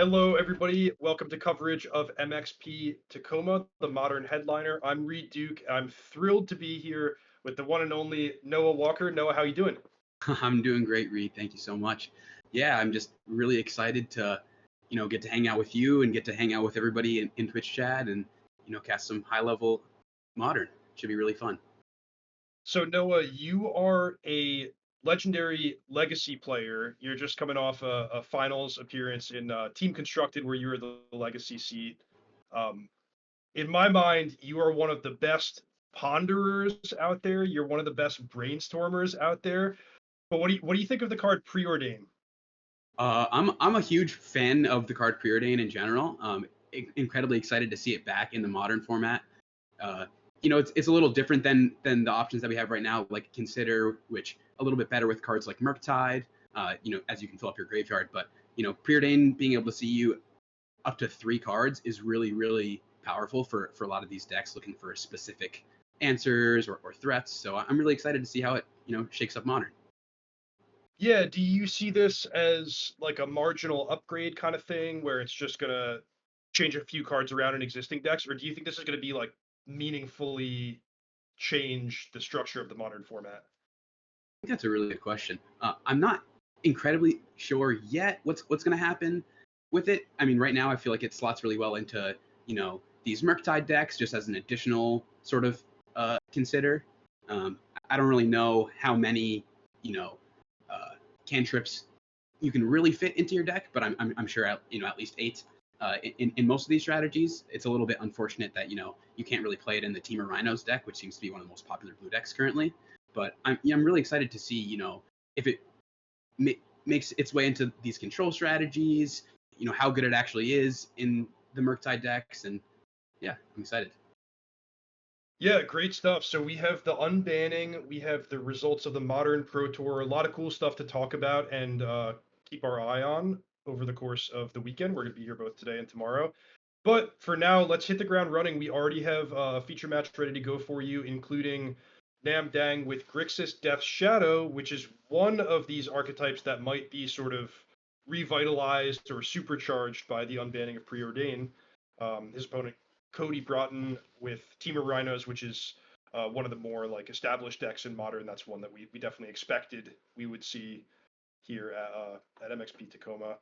Hello, everybody. Welcome to coverage of MXP Tacoma, the modern headliner. I'm Reed Duke. I'm thrilled to be here with the one and only Noah Walker. Noah, how you doing? I'm doing great, Reed. Thank you so much. Yeah, I'm just really excited to, get to hang out with you and get to hang out with everybody in Twitch chat and, cast some high-level modern. Should be really fun. So, Noah, you are a legendary legacy player. You're just coming off a finals appearance in Team Constructed, where you were the legacy seat. Um, in my mind, you are one of the best ponderers out there. You're one of the best brainstormers out there. But what do you think of the card Preordain? I'm a huge fan of the card Preordain in general. Incredibly excited to see it back in the modern format. Uh, it's a little different than the options that we have right now, like Consider, which a little bit better with cards like Murktide, as you can fill up your graveyard. But Preordain being able to see you up to 3 cards is really, really powerful for a lot of these decks looking for specific answers or threats. So I'm really excited to see how it shakes up modern. Yeah, do you see this as like a marginal upgrade kind of thing where it's just gonna change a few cards around in existing decks, or do you think this is gonna be like meaningfully change the structure of the modern format? I think that's a really good question. I'm not incredibly sure yet what's going to happen with it. I mean, right now I feel like it slots really well into these Murktide decks just as an additional sort of consider. I don't really know how many cantrips you can really fit into your deck, but I'm sure at least 8. In most of these strategies, it's a little bit unfortunate that you can't really play it in the Temur Rhinos deck, which seems to be one of the most popular blue decks currently. But I'm really excited to see if it makes its way into these control strategies, how good it actually is in the Murktide decks, and yeah, I'm excited. Yeah, great stuff. So we have the unbanning, we have the results of the modern Pro Tour, a lot of cool stuff to talk about and keep our eye on over the course of the weekend. We're going to be here both today and tomorrow. But for now, let's hit the ground running. We already have a feature match ready to go for you, including Nam Dang with Grixis Death Shadow, which is one of these archetypes that might be sort of revitalized or supercharged by the unbanning of Preordain. His opponent Cody Broughton with Temur Rhinos, which is one of the more like established decks in modern. That's one that we definitely expected we would see here at MXP Tacoma.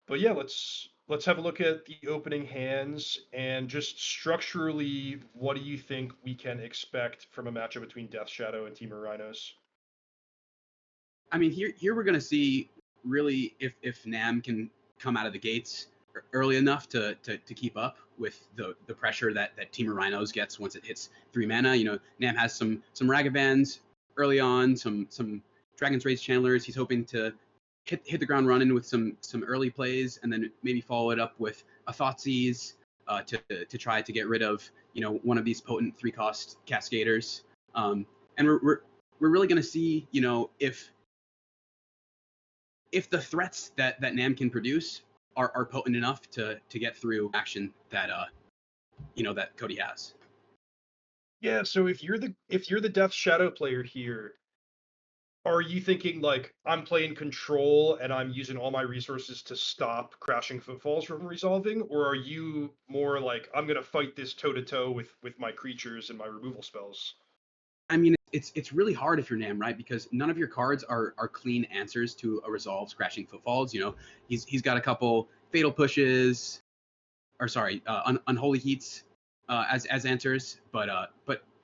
But yeah, let's have a look at the opening hands and just structurally, what do you think we can expect from a matchup between Death Shadow and Temur Rhinos? I mean, here we're gonna see really if Nam can come out of the gates early enough to keep up with the pressure that Temur Rhinos gets once it hits 3 mana. Nam has some Ragavans early on, some Dragon's Rage Channelers. He's hoping to hit the ground running with some early plays, and then maybe follow it up with a Thoughtseize to try to get rid of one of these potent 3-cost Cascaders. And we're really going to see if the threats that Nam can produce are potent enough to get through action that that Cody has. Yeah, so if you're the Death Shadow player here, are you thinking like I'm playing control and I'm using all my resources to stop Crashing Footfalls from resolving, or are you more like I'm gonna fight this toe to toe with my creatures and my removal spells? I mean, it's really hard if you're Nam, right? Because none of your cards are clean answers to a resolved Crashing Footfalls. He's got a couple Fatal Pushes, or sorry, Unholy Heats as answers, but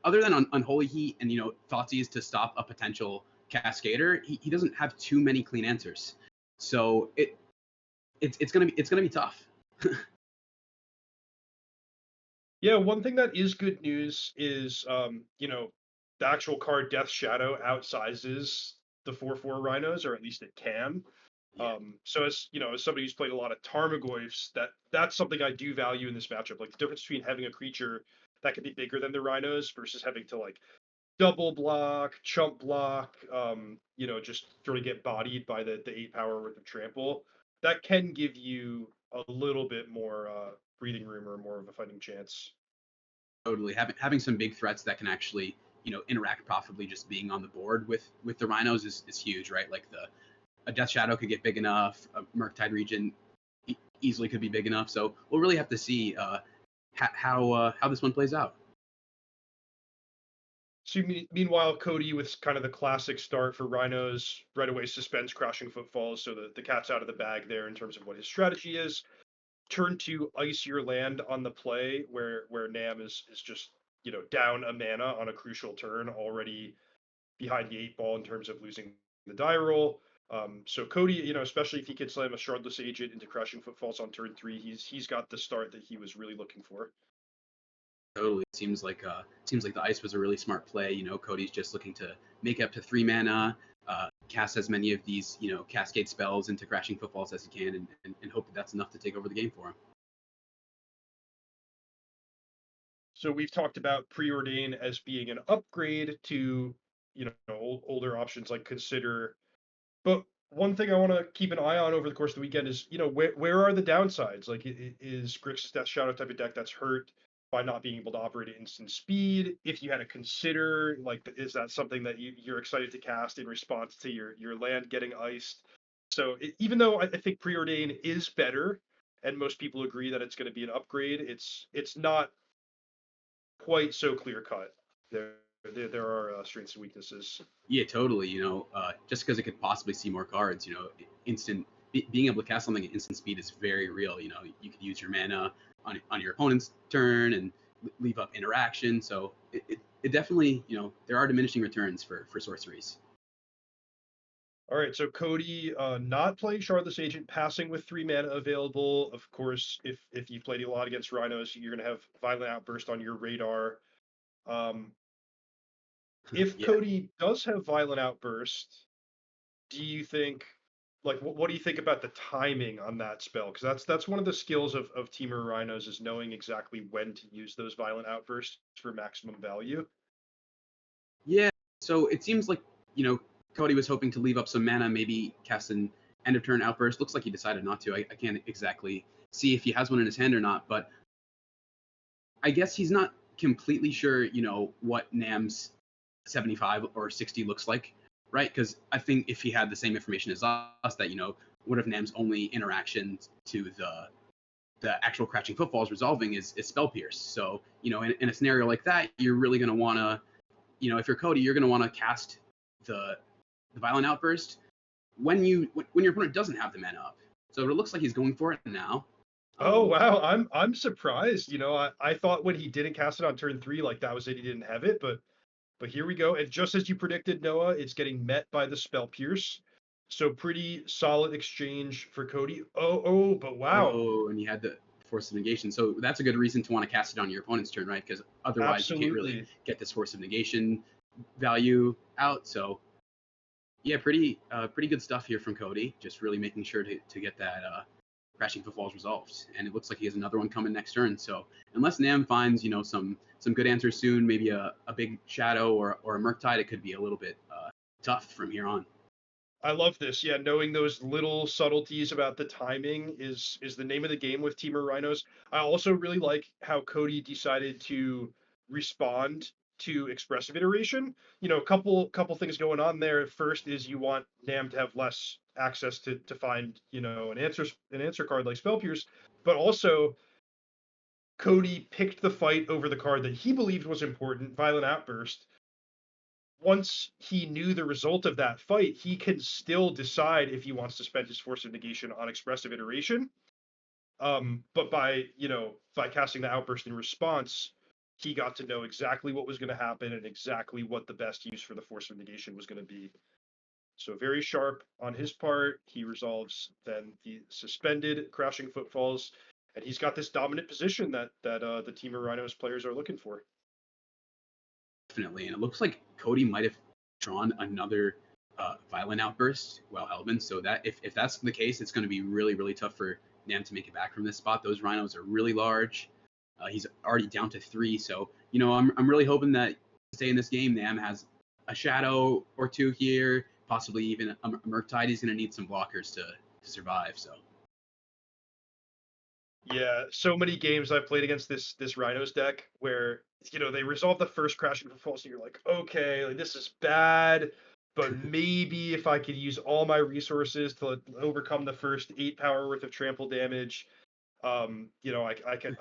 other than Unholy Heat and Thoughtseize to stop a potential Cascader, he doesn't have too many clean answers. So it's gonna be tough. Yeah, one thing that is good news is the actual card Death Shadow outsizes the 4/4 Rhinos, or at least it can. Yeah. So as somebody who's played a lot of Tarmogoyfs, that's something I do value in this matchup. Like the difference between having a creature that can be bigger than the Rhinos versus having to like double block, chump block, just sort of get bodied by the 8 power worth of trample. That can give you a little bit more breathing room or more of a fighting chance. Totally. Having some big threats that can actually interact profitably just being on the board with the Rhinos is huge, right? Like the a Death Shadow could get big enough. A Murktide region easily could be big enough. So we'll really have to see how this one plays out. So meanwhile, Cody with kind of the classic start for Rhinos, right away suspends Crashing Footfalls, so the cat's out of the bag there in terms of what his strategy is. Turn to ice your land on the play, where Nam is just down a mana on a crucial turn, already behind the 8 ball in terms of losing the die roll. So Cody, especially if he could slam a Shardless Agent into Crashing Footfalls on turn 3, he's got the start that he was really looking for. Totally. Seems like the ice was a really smart play. Cody's just looking to make up to 3 mana, cast as many of these, cascade spells into Crashing Footfalls as he can, and hope that that's enough to take over the game for him. So we've talked about Preordain as being an upgrade to, older options like Consider. But one thing I want to keep an eye on over the course of the weekend is, where are the downsides? Like, is Grixis that Shadow type of deck that's hurt by not being able to operate at instant speed? If you had to consider, like, is that something that you're excited to cast in response to your land getting iced? So even though I think Preordain is better, and most people agree that it's going to be an upgrade, it's not quite so clear cut. There are strengths and weaknesses. Yeah, totally. Just because it could possibly see more cards, instant being able to cast something at instant speed is very real. You could use your mana on your opponent's turn and leave up interaction. So it definitely, there are diminishing returns for sorceries. All right, so Cody not playing Shardless Agent, passing with 3 mana available. Of course, if you've played a lot against Rhinos, you're going to have Violent Outburst on your radar. If Yeah. Cody does have Violent Outburst, do you think, like, what do you think about the timing on that spell? Because that's one of the skills of Temur Rhinos, is knowing exactly when to use those Violent Outbursts for maximum value. Yeah. So it seems like, Cody was hoping to leave up some mana, maybe cast an end of turn outburst. Looks like he decided not to. I can't exactly see if he has one in his hand or not, but I guess he's not completely sure, what Nam's 75 or 60 looks like, right? Because I think if he had the same information as us, that, one of Nam's only interactions to the actual Crashing Footfalls resolving is Spell Pierce. So, in a scenario like that, you're really going to want to, if you're Cody, you're going to want to cast the Violent Outburst when your opponent doesn't have the mana up. So it looks like he's going for it now. Oh wow, I'm surprised. I thought when he didn't cast it on turn 3, like that was it, he didn't have it, but here we go. And just as you predicted, Noah, it's getting met by the Spell Pierce. So pretty solid exchange for Cody. But wow. Oh, and you had the Force of Negation. So that's a good reason to want to cast it on your opponent's turn, right? Because otherwise you can't really Absolutely. get this Force of Negation value out. So yeah, pretty good stuff here from Cody. Just really making sure to get that Crashing Footfalls resolved. And it looks like he has another one coming next turn. So unless Nam finds, some good answers soon, maybe a big Shadow or a Murktide, it could be a little bit tough from here on. I love this. Yeah, knowing those little subtleties about the timing is the name of the game with Temur Rhinos. I also really like how Cody decided to respond to expressive iteration. A couple things going on there. First is you want Nam to have less access to find, an answer card like Spell Pierce, but also Cody picked the fight over the card that he believed was important, Violent Outburst. Once he knew the result of that fight, he can still decide if he wants to spend his Force of Negation on expressive iteration. But by casting the outburst in response, he got to know exactly what was going to happen and exactly what the best use for the Force of Negation was going to be. So very sharp on his part. He resolves then the suspended Crashing Footfalls, and he's got this dominant position that the Team of Rhinos players are looking for. Definitely. And it looks like Cody might have drawn another Violent Outburst while Helbin. So that if that's the case, it's going to be really, really tough for Nam to make it back from this spot. Those Rhinos are really large. He's already down to 3. So, I'm really hoping that to stay in this game, Nam has a Shadow or 2 here, possibly even a Murktide. He's going to need some blockers to survive. So. Yeah, so many games I've played against this Rhinos deck where they resolve the first Crashing Footfalls and you're like, okay, like this is bad. but maybe if I could use all my resources to overcome the first 8 power worth of trample damage, I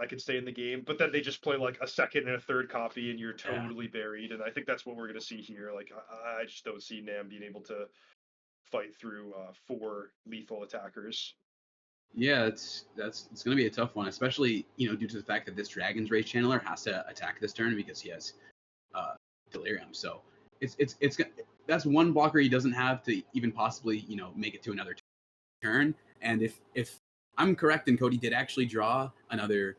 could stay in the game. But then they just play like a second and a third copy, and you're Yeah. totally buried. And I think that's what we're gonna see here. Like I just don't see Nam being able to fight through 4 lethal attackers. Yeah, it's going to be a tough one, especially due to the fact that this Dragon's Rage channeler has to attack this turn because he has uh, Delirium. So it's that's one blocker he doesn't have to even possibly make it to another turn. And if I'm correct and Cody did actually draw another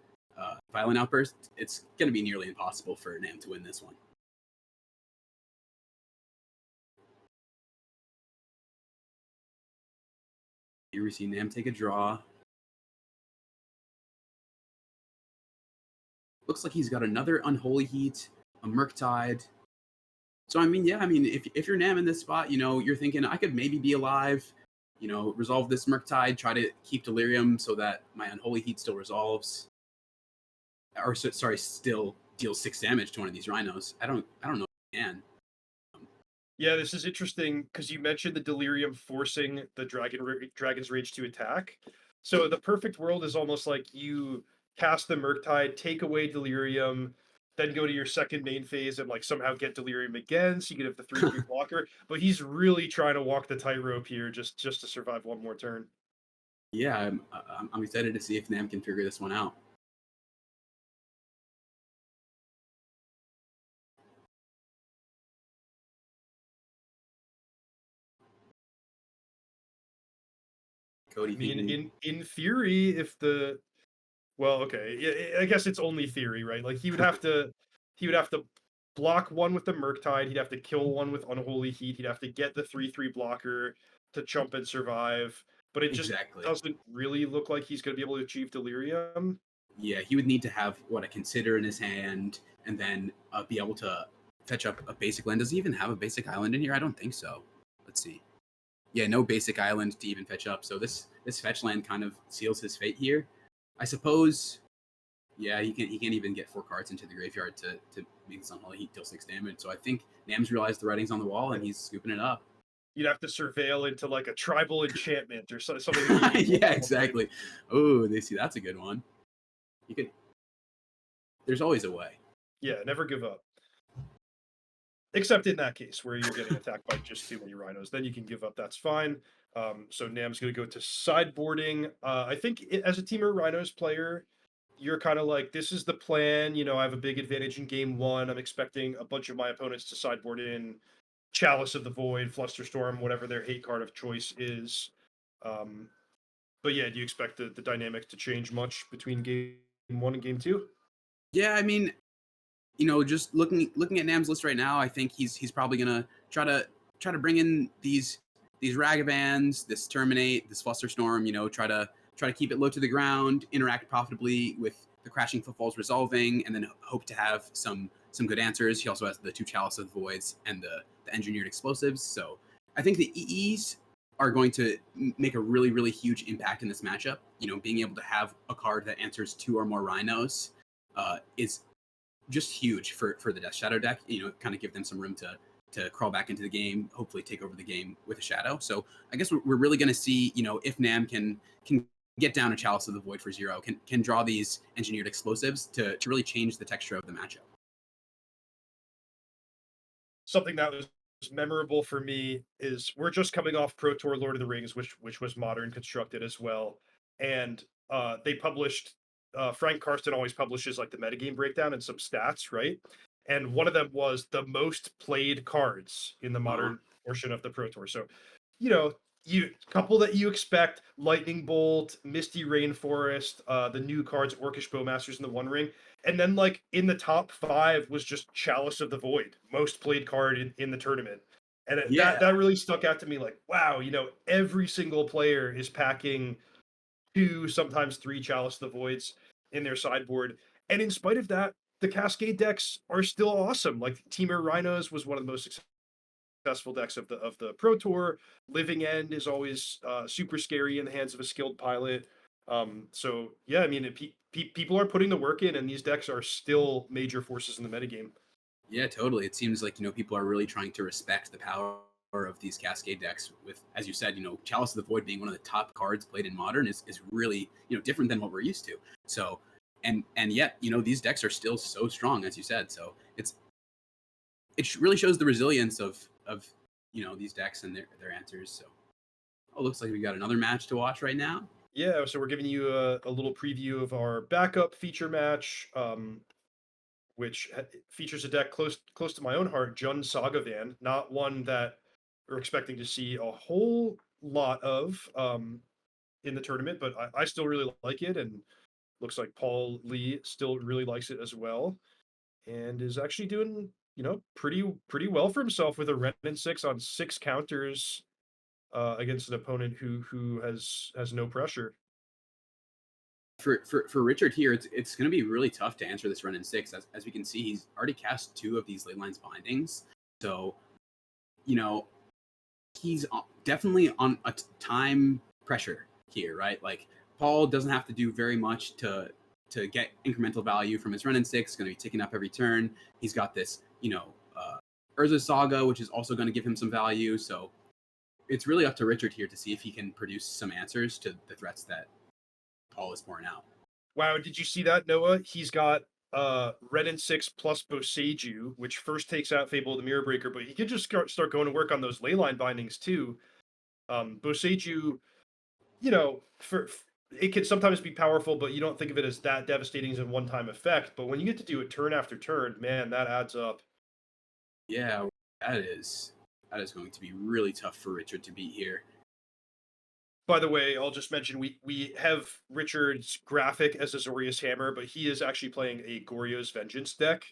Violent Outburst, it's going to be nearly impossible for Nam to win this one. Here we see Nam take a draw. Looks like he's got another Unholy Heat, a Murktide. So I mean, yeah, I mean, if you're Nam in this spot, you're thinking I could maybe be alive, resolve this Murktide, try to keep Delirium so that my Unholy Heat still resolves, or sorry, still deals 6 damage to one of these Rhinos. I don't know if you can. Yeah, this is interesting because you mentioned the Delirium forcing the Dragon's Rage to attack. So the perfect world is almost like you cast the Murktide, take away Delirium, then go to your second main phase and like somehow get Delirium again, so you can have the 3/3 blocker. But he's really trying to walk the tightrope here just to survive one more turn. Yeah, I'm excited to see if Nam can figure this one out. I Cody mean, thinking, in theory, if the well, okay, I guess it's only theory, right? Like he would have to block one with the Murktide. He'd have to kill one with Unholy Heat. He'd have to get the 3/3 blocker to jump and survive. But it just exactly. doesn't really look like he's going to be able to achieve Delirium. Yeah, he would need to have what a Consider in his hand, and then be able to fetch up a basic land. Does he even have a basic island in here? I don't think so. Let's see. Yeah, no basic island to even fetch up. So this fetch land kind of seals his fate here. I suppose. Yeah, he can't even get 4 cards into the graveyard to make this unholy heat deal 6 damage. So I think Nam's realized the writing's on the wall and he's scooping it up. You'd have to surveil into like a tribal enchantment or something meaningful. Yeah, exactly. Oh, they see that's a good one. You could. There's always a way. Yeah, never give up. Except in that case where you're getting attacked by just too many Rhinos, then you can give up. That's fine. So Nam's going to go to sideboarding. I think as a Temur Rhinos player, you're kind of like, this is the plan. I have a big advantage in game one. I'm expecting a bunch of my opponents to sideboard in Chalice of the Void, Flusterstorm, whatever their hate card of choice is. Um, but yeah, do you expect the dynamics to change much between game one and game two? Yeah, I mean, just looking at Nam's list right now, I think he's probably gonna try to bring in these Ragavans, this Terminate, this Flusterstorm. Try to keep it low to the ground, interact profitably with the Crashing Footfalls resolving, and then hope to have some good answers. He also has the 2 Chalice of the Voids and the Engineered Explosives. So I think the EEs are going to make a really really huge impact in this matchup. Being able to have a card that answers 2 or more Rhinos is just huge for the Death Shadow deck. Kind of give them some room to crawl back into the game, hopefully take over the game with a Shadow. So I guess we're really going to see, if Nam can get down a Chalice of the Void for 0, can draw these Engineered Explosives to really change the texture of the matchup. Something that was memorable for me is we're just coming off Pro Tour Lord of the Rings, which was modern constructed as well, and they published. Frank Karsten always publishes like the metagame breakdown and some stats, right? And one of them was the most played cards in the Uh-huh. modern portion of the Pro Tour. So, you know, you couple that you expect: Lightning Bolt, Misty Rainforest, the new cards, Orcish Bowmasters in the One Ring, and then like in the top five was just Chalice of the Void, most played card in the tournament. And that Yeah. that really stuck out to me. Like, wow, every single player is packing 2, sometimes 3 Chalice of the Voids in their sideboard. And in spite of that, the Cascade decks are still awesome. Like Temur Rhinos was one of the most successful decks of the Pro Tour. Living End is always super scary in the hands of a skilled pilot. So yeah, I mean, people are putting the work in, and these decks are still major forces in the metagame. Yeah, totally. It seems like, people are really trying to respect the power of these Cascade decks with, as you said, Chalice of the Void being one of the top cards played in Modern is really, different than what we're used to. So, and yet, these decks are still so strong, as you said. So it really shows the resilience of these decks and their answers. So, looks like we got another match to watch right now. Yeah, so we're giving you a little preview of our backup feature match, which features a deck close to my own heart, Jund Saga Van. Not one that we're expecting to see a whole lot of in the tournament, but I still really like it, and looks like Paul Lee still really likes it as well, and is actually doing pretty well for himself with a Ren and 6 on 6 counters against an opponent who has no pressure. For Richard here, it's going to be really tough to answer this run in 6. As we can see, he's already cast 2 of these Leyline's Bindings. So, he's definitely on a time pressure here, right? Like, Paul doesn't have to do very much to get incremental value from his run in 6. It's going to be ticking up every turn. He's got this, Urza Saga, which is also going to give him some value. So it's really up to Richard here to see if he can produce some answers to the threats that Paul is pouring out. Wow, did you see that, Noah? He's got Red and 6 plus Boseiju, which first takes out Fable of the Mirror Breaker, but he could just start going to work on those Leyline Bindings too. Boseiju, for it can sometimes be powerful, but you don't think of it as that devastating as a one-time effect. But when you get to do it turn after turn, man, that adds up. Yeah, that is going to be really tough for Richard to beat here. By the way, I'll just mention we have Richard's graphic as Azorius Hammer, but he is actually playing a Goryo's Vengeance deck.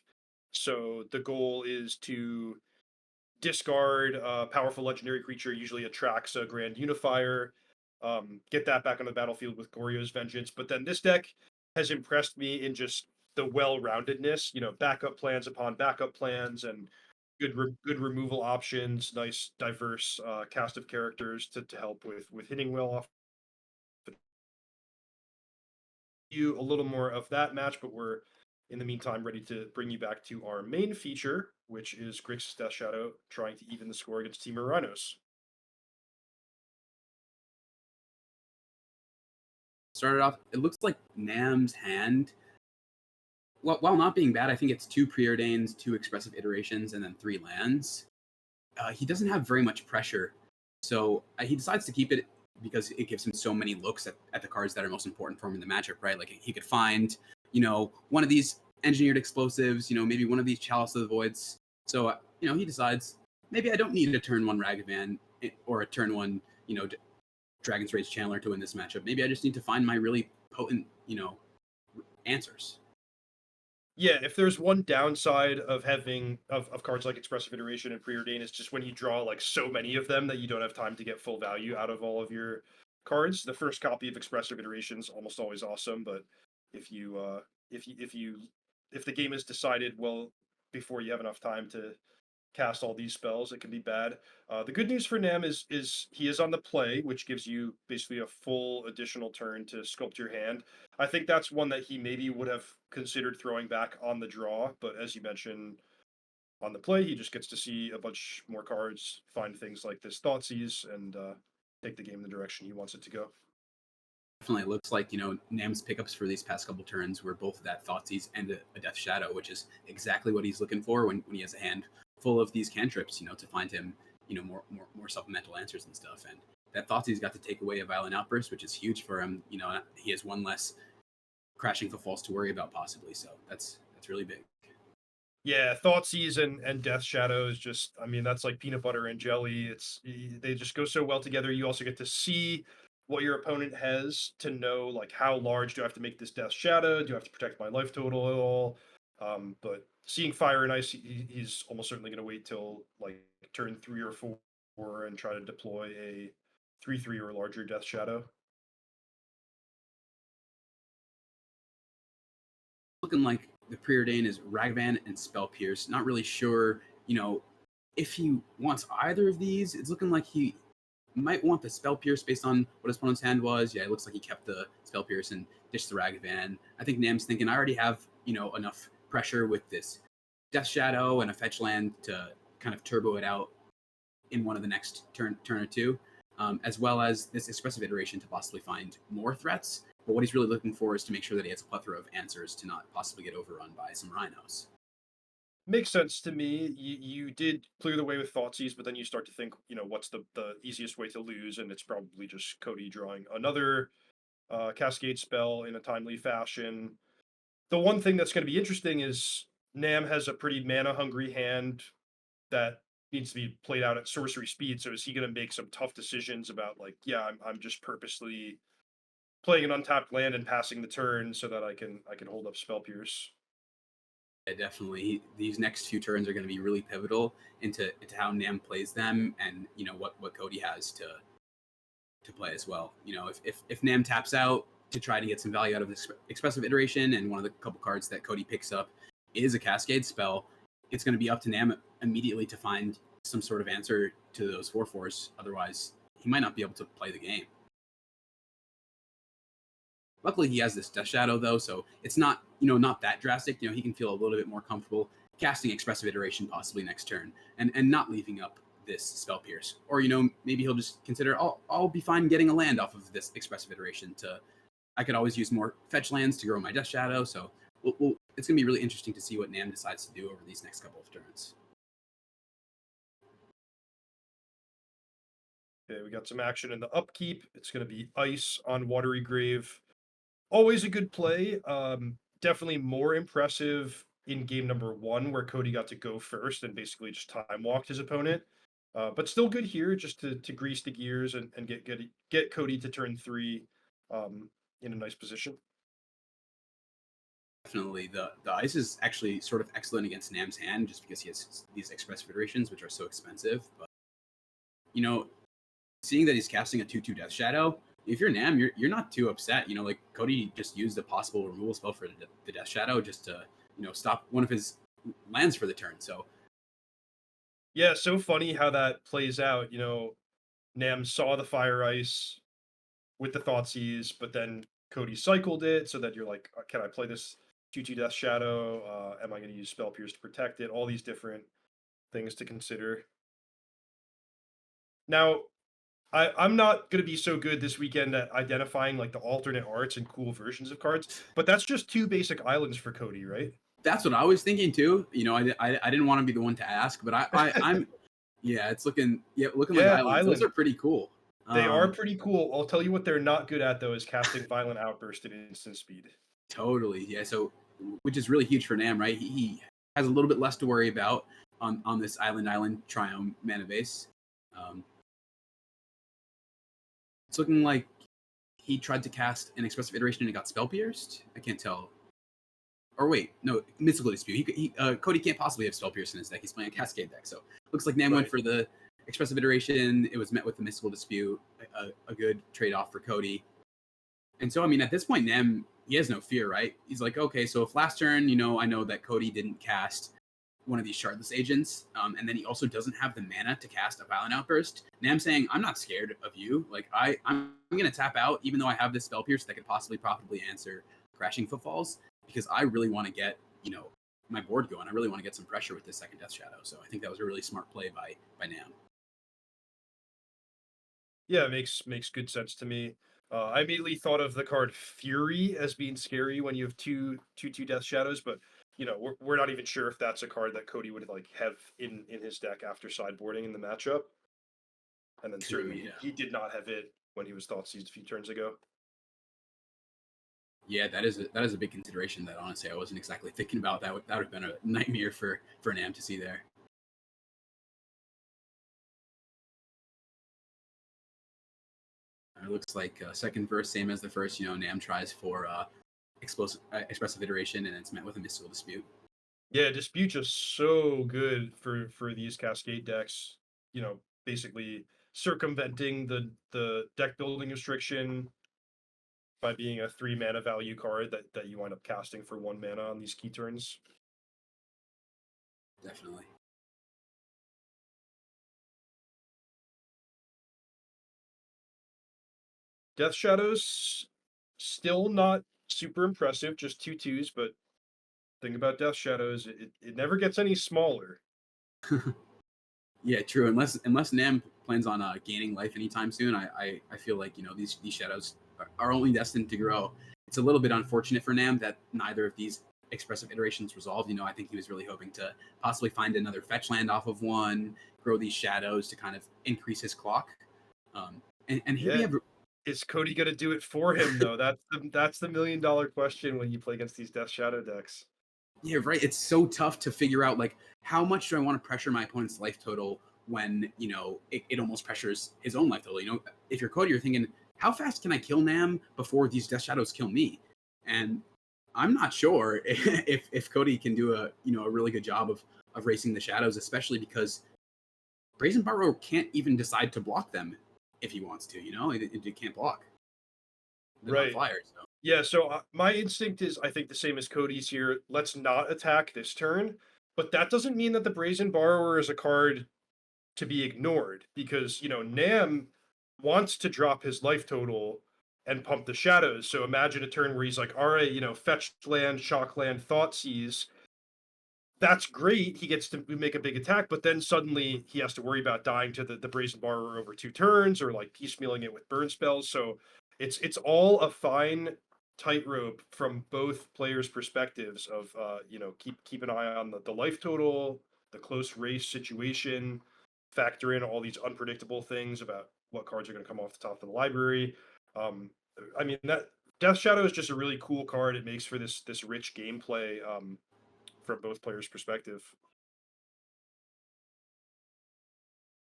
So the goal is to discard a powerful legendary creature, usually attracts a Grand Unifier, get that back on the battlefield with Goryo's Vengeance. But then this deck has impressed me in just the well-roundedness, backup plans upon backup plans, and good removal options, nice diverse cast of characters to help with hitting well off. You a little more of that match, but we're in the meantime ready to bring you back to our main feature, which is Grixis Death Shadow trying to even the score against Temur Rhinos. Started off, it looks like Nam's hand, while not being bad, I think it's 2 Preordains, 2 Expressive Iterations, and then 3 lands. He doesn't have very much pressure, so he decides to keep it because it gives him so many looks at the cards that are most important for him in the matchup, right? Like, he could find, one of these Engineered Explosives, maybe one of these Chalice of the Voids. So, he decides, maybe I don't need a turn 1 Ragavan or a turn 1, Dragon's Rage Channeler to win this matchup. Maybe I just need to find my really potent, answers. Yeah, if there's one downside of having of cards like Expressive Iteration and Preordain, it's just when you draw like so many of them that you don't have time to get full value out of all of your cards. The first copy of Expressive Iteration is almost always awesome, but if the game is decided well before you have enough time to cast all these spells, it can be bad. The good news for Nam is he is on the play, which gives you basically a full additional turn to sculpt your hand. I think that's one that he maybe would have considered throwing back on the draw, but as you mentioned, on the play, he just gets to see a bunch more cards, find things like this Thoughtseize, and take the game in the direction he wants it to go. Definitely looks like, Nam's pickups for these past couple turns were both that Thoughtseize and a Death Shadow, which is exactly what he's looking for when he has a hand full of these cantrips, to find him, more supplemental answers and stuff. And that Thoughtseize got to take away a Violent Outburst, which is huge for him. He has one less Crashing Footfalls to worry about possibly. So that's really big. Yeah, Thoughtseize and Death Shadow is just, that's like peanut butter and jelly. They just go so well together. You also get to see what your opponent has to know, like, how large do I have to make this Death Shadow? Do I have to protect my life total at all? But seeing Fire and Ice, he's almost certainly going to wait till like turn 3 or 4 and try to deploy a 3/3 or larger Death Shadow. Looking like the Preordain is Ragavan and Spell Pierce. Not really sure, if he wants either of these. It's looking like he might want the Spell Pierce based on what his opponent's hand was. Yeah, it looks like he kept the Spell Pierce and dished the Ragavan. I think Nam's thinking, I already have, enough pressure with this Death Shadow and a fetch land to kind of turbo it out. in one of the next turn or two, as well as this expressive iteration to possibly find more threats. But what he's really looking for is to make sure that he has a plethora of answers to not possibly get overrun by some rhinos. Makes sense to me. You did clear the way with Thoughtseize, but then you start to think, what's the easiest way to lose, and it's probably just Cody drawing another Cascade spell in a timely fashion. The one thing that's going to be interesting is Nam has a pretty mana hungry hand that needs to be played out at sorcery speed. So is he going to make some tough decisions about like, yeah, I'm just purposely playing an untapped land and passing the turn so that I can hold up Spell Pierce? Yeah, definitely. These next few turns are going to be really pivotal into how Nam plays them, and what Cody has to play as well. If Nam taps out to try to get some value out of this expressive iteration, and one of the couple cards that Cody picks up is a Cascade spell, it's going to be up to Nam immediately to find some sort of answer to those 4/4s. Otherwise, he might not be able to play the game. Luckily, he has this Death Shadow though, so it's not that drastic. He can feel a little bit more comfortable casting expressive iteration possibly next turn, and not leaving up this Spell Pierce. Or maybe he'll just consider, I'll be fine getting a land off of this expressive iteration. I could always use more fetch lands to grow my Death Shadow. So it's gonna be really interesting to see what Nam decides to do over these next couple of turns. Okay, we got some action in the upkeep. It's going to be Ice on Watery Grave. Always a good play. Definitely more impressive in game number 1, where Cody got to go first and basically just time walked his opponent. But still good here, just to grease the gears and get Cody to turn 3 in a nice position. Definitely, the ice is actually sort of excellent against Nam's hand, just because he has these expressive iterations, which are so expensive. But seeing that he's casting a 2/2 Death Shadow, if you're Nam, you're not too upset. Like Cody just used a possible removal spell for the Death Shadow just to stop one of his lands for the turn. So Yeah, so funny how that plays out. Nam saw the Fire Ice with the Thoughtseize, but then Cody cycled it so that you're like, can I play this 2/2 Death Shadow? Am I going to use Spell Pierce to protect it? All these different things to consider. Now, I'm not going to be so good this weekend at identifying like the alternate arts and cool versions of cards, but that's just 2 basic islands for Cody, right? that's what I was thinking too. I didn't want to be the one to ask, but I'm yeah, it's looking like Yeah, islands. Those island. are pretty cool. They are pretty cool. I'll tell you what they're not good at though is casting Violent Outburst at instant speed. Totally, yeah. So, which is really huge for Nam, right? He has a little bit less to worry about on this island Triumph mana base. It's looking like he tried to cast an expressive iteration and it got spell pierced. I can't tell. Or wait, no, Mystical Dispute. Cody can't possibly have spell pierced in his deck. He's playing a Cascade deck, so looks like Nam went for the expressive iteration. It was met with the Mystical Dispute, a good trade off for Cody. And so, I mean, at this point, Nam, he has no fear, right? He's like, okay, so if last turn, I know that Cody didn't cast one of these Shardless agents, and then he also doesn't have the mana to cast a Violent Outburst. Nam saying, I'm not scared of you. Like, I'm going to tap out, even though I have this Spell Pierce that could possibly profitably answer Crashing Footfalls, because I really want to get, my board going. I really want to get some pressure with this second Death Shadow. So I think that was a really smart play by Nam. Yeah, it makes good sense to me. I immediately thought of the card Fury as being scary when you have two Death Shadows, but we're not even sure if that's a card that Cody would like have in his deck after sideboarding in the matchup. And then True, certainly yeah. he did not have it when he was Thoughtseized a few turns ago. Yeah, that is a big consideration that honestly I wasn't exactly thinking about. That would have been a nightmare for Nam to see there. It looks like second verse, same as the first. Nam tries for expressive iteration, and it's met with a Mystical Dispute. Yeah, Dispute just so good for these Cascade decks. Basically circumventing the deck building restriction by being a 3 mana value card that you wind up casting for 1 mana on these key turns. Definitely. Death Shadows still not super impressive, just 2/2s, but thing about Death Shadows, it never gets any smaller. Yeah, true. Unless Nam plans on gaining life anytime soon, I feel like these shadows are only destined to grow. It's a little bit unfortunate for Nam that neither of these expressive iterations resolved. I think he was really hoping to possibly find another fetch land off of one, grow these shadows to kind of increase his clock. And here we Yeah. have. Is Cody gonna do it for him though? That's the $1 million question when you play against these Death Shadow decks. Yeah, right. It's so tough to figure out like how much do I want to pressure my opponent's life total when it almost pressures his own life total. If you're Cody, you're thinking, how fast can I kill Nam before these Death Shadows kill me? And I'm not sure if Cody can do a really good job of racing the shadows, especially because Brazen Borrower can't even decide to block them if he wants to. It can't block. They're not Right. flyers. So. Yeah, so my instinct is, I think, the same as Cody's here. Let's not attack this turn, but that doesn't mean that the Brazen Borrower is a card to be ignored, because Nam wants to drop his life total and pump the shadows. So imagine a turn where he's like, all right, fetch land, shock land, Thoughtseize. That's great. He gets to make a big attack, but then suddenly he has to worry about dying to the Brazen Borrower over 2 turns, or like piecemealing it with burn spells. So it's all a fine tightrope from both players' perspectives of keep an eye on the life total, the close race situation, factor in all these unpredictable things about what cards are going to come off the top of the library. Um, I mean, that Death Shadow is just a really cool card. It makes for this rich gameplay. From both players' perspective.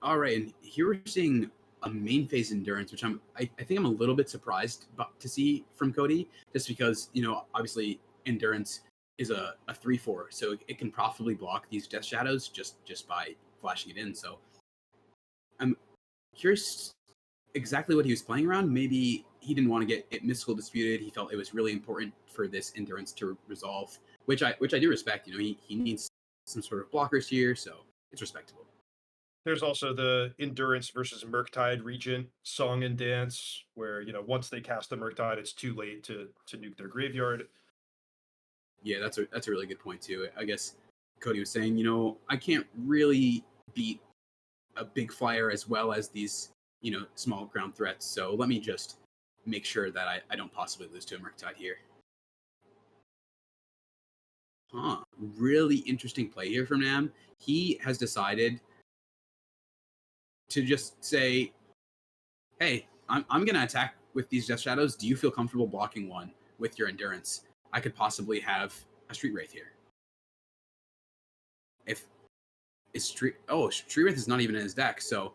All right, and here we're seeing a main phase endurance, which I think I'm a little bit surprised to see from Cody, just because obviously endurance is a 3/4, so it can profitably block these Death Shadows just by flashing it in. So I'm curious exactly what he was playing around. Maybe he didn't want to get it mystical disputed. He felt it was really important for this endurance to resolve, which I do respect. He needs some sort of blockers here, so it's respectable. There's also the Endurance versus Murktide Regent Song and Dance, where once they cast the Murktide, it's too late to nuke their graveyard. Yeah, that's a really good point too. I guess Cody was saying, I can't really beat a big flyer as well as these, small ground threats. So let me just make sure that I don't possibly lose to a Murktide here. Huh. Really interesting play here from Nam. He has decided to just say, hey, I'm going to attack with these Death Shadows. Do you feel comfortable blocking one with your Endurance? I could possibly have a Street Wraith here. If Street Wraith is not even in his deck, so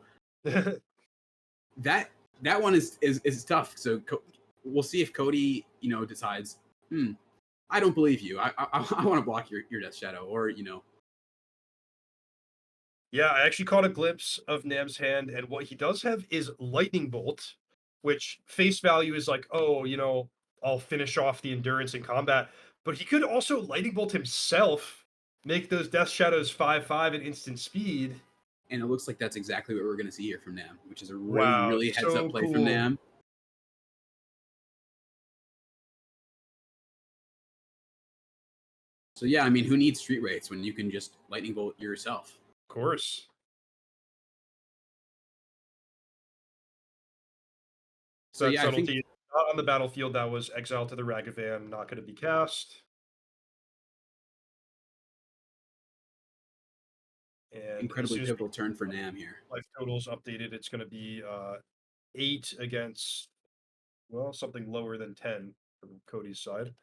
that one is tough. So we'll see if Cody decides, I don't believe you. I want to block your Death Shadow, or Yeah, I actually caught a glimpse of Nam's hand, and what he does have is Lightning Bolt, which face value is like, oh, I'll finish off the Endurance in combat. But he could also Lightning Bolt himself, make those Death Shadows 5/5 at instant speed. And it looks like that's exactly what we're going to see here from Nam, which is a really, Wow, really heads up so play from cool. Nam. So yeah, I mean, who needs Street Wraiths when you can just Lightning Bolt yourself? Of course. So That yeah, I think subtlety not on the battlefield. That was exiled to the Ragavan, not going to be cast. And as incredibly soon as pivotal turn for Nam here. life totals updated, it's going to be 8 against, well, something lower than 10 from Cody's side.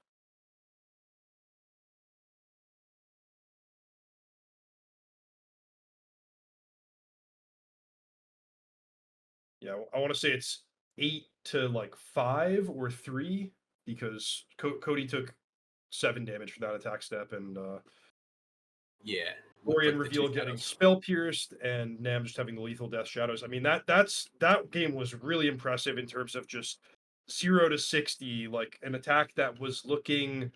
Yeah, I want to say it's 8 to like 5 or 3, because Cody took 7 damage for that attack step, and Yeah, looked Orion like the two Reveal getting shadows. spell pierced, and Nam just having the lethal Death Shadows. I mean, that game was really impressive in terms of just 0 to 60, like an attack that was looking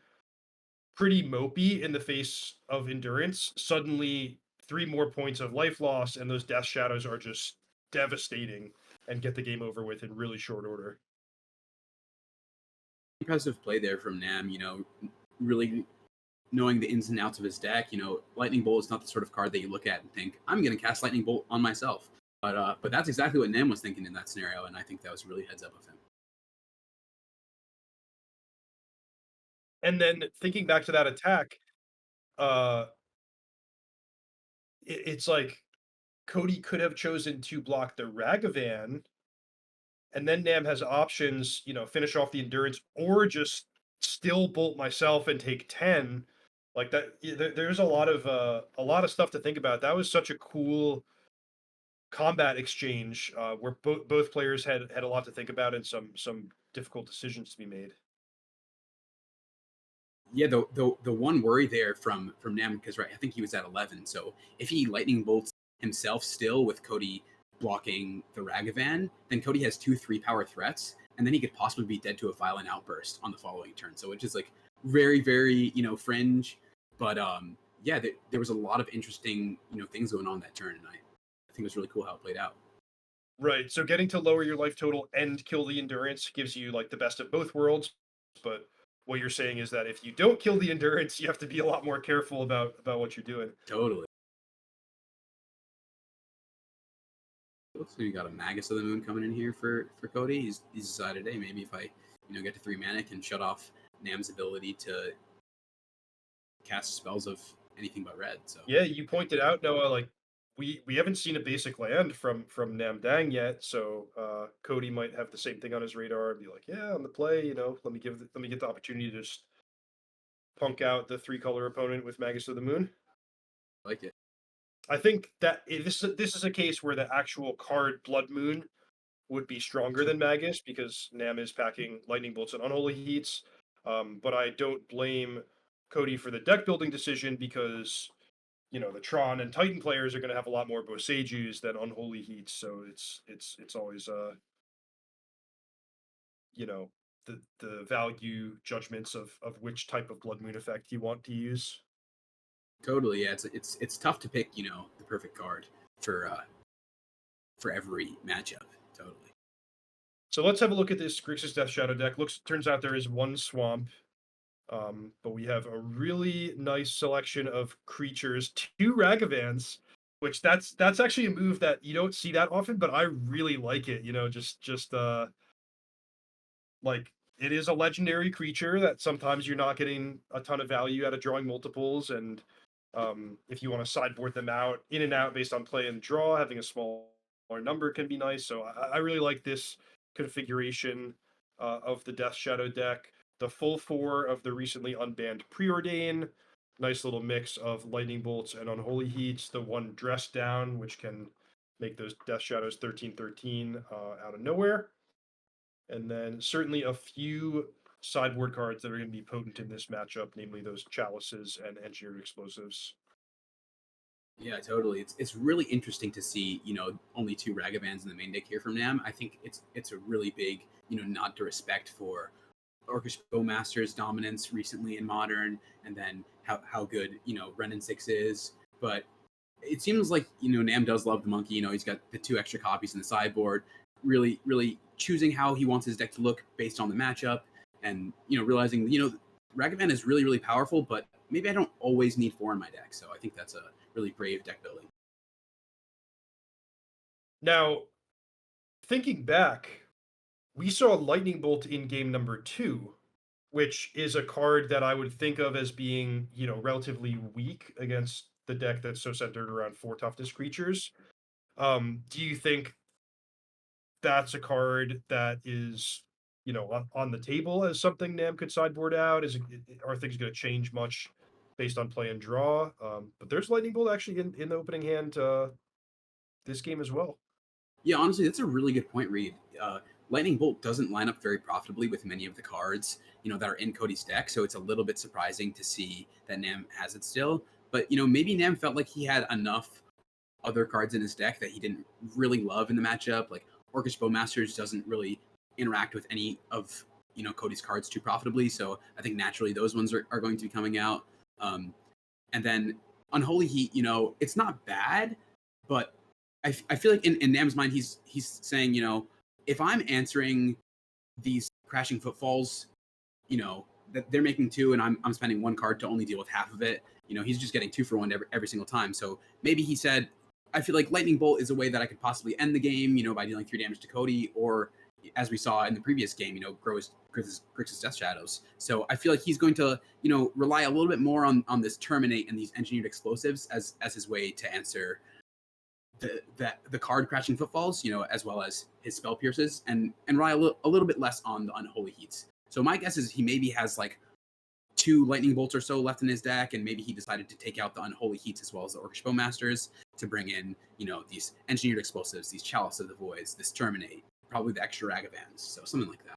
pretty mopey in the face of Endurance. Suddenly 3 more points of life loss, and those Death Shadows are just devastating and get the game over with in really short order. Impressive play there from Nam. Really knowing the ins and outs of his deck, Lightning Bolt is not the sort of card that you look at and think, I'm going to cast Lightning Bolt on myself. But that's exactly what Nam was thinking in that scenario, and I think that was really heads up of him. And then thinking back to that attack, it's like Cody could have chosen to block the Ragavan, and then Nam has options, finish off the endurance, or just still bolt myself and take 10. Like that, there's a lot of stuff to think about. That was such a cool combat exchange where both players had a lot to think about and some difficult decisions to be made. Yeah, the one worry there from Nam, because I think he was at 11. So if he lightning bolts himself still with Cody blocking the Ragavan, then Cody has 2 3-power threats, and then he could possibly be dead to a violent outburst on the following turn. So which is like very very fringe, but yeah, there was a lot of interesting things going on that turn, and I think it was really cool how it played out. Right. So getting to lower your life total and kill the endurance gives you like the best of both worlds, but what you're saying is that if you don't kill the endurance, you have to be a lot more careful about what you're doing. Totally. Looks like you got a Magus of the Moon coming in here for Cody. He's decided, hey, maybe if I get to 3 mana, I can shut off Nam's ability to cast spells of anything but red. So yeah, you pointed out, Noah, like we haven't seen a basic land from Nam Dang yet, so Cody might have the same thing on his radar and be like, yeah, on the play, let me get the opportunity to just punk out the 3-color opponent with Magus of the Moon. I like it. I think that this is a case where the actual card Blood Moon would be stronger than Magus because Nam is packing Lightning Bolts and Unholy Heats. But I don't blame Cody for the deck building decision because the Tron and Titan players are going to have a lot more Boseijus than Unholy Heats, so it's always the value judgments of which type of Blood Moon effect you want to use. Totally, yeah. It's tough to pick the perfect card for every matchup. Totally. So let's have a look at this Grixis Death Shadow deck. Turns out there is one swamp, but we have a really nice selection of creatures, 2 Ragavans, which that's actually a move that you don't see that often, but I really like it. Just like it is a legendary creature that sometimes you're not getting a ton of value out of drawing multiples, and if you want to sideboard them out in and out based on play and draw, having a smaller number can be nice. So I really like this configuration of the Death Shadow deck. The full 4 of the recently unbanned Preordain, nice little mix of Lightning Bolts and Unholy Heats. The 1 Dress Down, which can make those Death Shadows 13/13 out of nowhere. And then certainly a few sideboard cards that are going to be potent in this matchup, namely those Chalices and Engineered Explosives. Yeah, totally. It's really interesting to see, only 2 Ragavans in the main deck here from Nam. I think it's a really big, nod to respect for Orcish Bowmaster's dominance recently in Modern, and then how good, Ren and 6 is. But it seems like, Nam does love the monkey. He's got the 2 extra copies in the sideboard, really, really choosing how he wants his deck to look based on the matchup, and, realizing, Ragavan is really, really powerful, but maybe I don't always need 4 in my deck. So I think that's a really brave deck building. Now, thinking back, we saw Lightning Bolt in game number 2, which is a card that I would think of as being, relatively weak against the deck that's so centered around 4 toughness creatures. Do you think that's a card that is, on the table as something Nam could sideboard out? Are things going to change much based on play and draw? But there's Lightning Bolt actually in the opening hand this game as well. Yeah, honestly, that's a really good point, Reed. Lightning Bolt doesn't line up very profitably with many of the cards, that are in Cody's deck. So it's a little bit surprising to see that Nam has it still. But, maybe Nam felt like he had enough other cards in his deck that he didn't really love in the matchup. Like Orcish Bowmasters doesn't really interact with any of, Cody's cards too profitably. So I think naturally those ones are going to be coming out. And then Unholy Heat, it's not bad, but I feel like in Nam's mind, he's saying, if I'm answering these crashing footfalls, that they're making 2 and I'm spending 1 card to only deal with half of it. He's just getting 2 for 1 every single time. So maybe he said, I feel like Lightning Bolt is a way that I could possibly end the game, by dealing 3 damage to Cody, or as we saw in the previous game, grow his Grixis Death Shadows. So I feel like he's going to, rely a little bit more on this Terminate and these engineered explosives as his way to answer the card crashing footfalls, as well as his spell pierces, and rely a little bit less on the unholy heats. So my guess is he maybe has like 2 lightning bolts or so left in his deck, and maybe he decided to take out the unholy heats as well as the Orcish Bowmasters to bring in, these engineered explosives, these Chalice of the Voids, this Terminate, probably the extra Ragavans, so something like that.